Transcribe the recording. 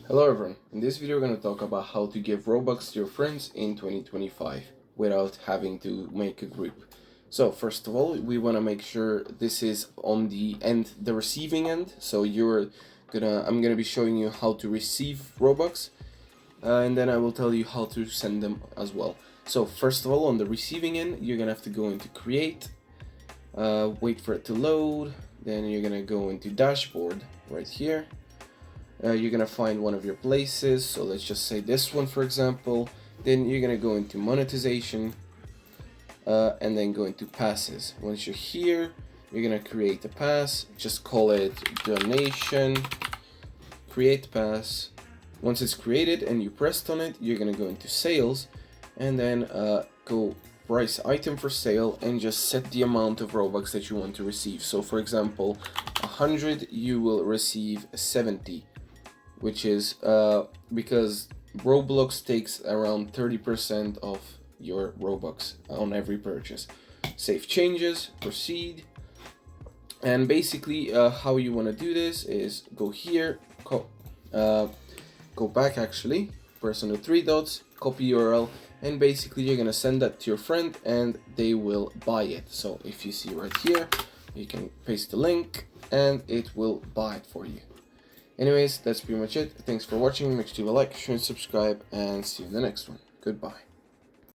Hello everyone, in this video we're going to talk about how to give Robux to your friends in 2025 without having to make a group. So first of all, we want to make sure this is on the receiving end. So I'm gonna be showing you how to receive Robux, and then I will tell you how to send them as well. So first of all, on the receiving end, you're gonna have to go into create, wait for it to load, then you're gonna go into dashboard right here. You're gonna find one of your places, so let's just say this one for example. Then you're gonna go into monetization, and then go into passes. Once you're here, you're gonna create a pass, just call it donation, create pass. Once it's created and you pressed on it, you're gonna go into sales, and then go price item for sale and just set the amount of Robux that you want to receive. So for example, 100, you will receive 70, which is because Roblox takes around 30% of your Robux on every purchase. Save changes, proceed, and basically how you want to do this is go here, go back actually, press on the three dots, copy URL, and basically you're gonna send that to your friend and they will buy it. So if you see right here, you can paste the link and it will buy it for you. Anyways, that's pretty much it. Thanks for watching. Make sure to leave a like, share, and subscribe, and see you in the next one. Goodbye.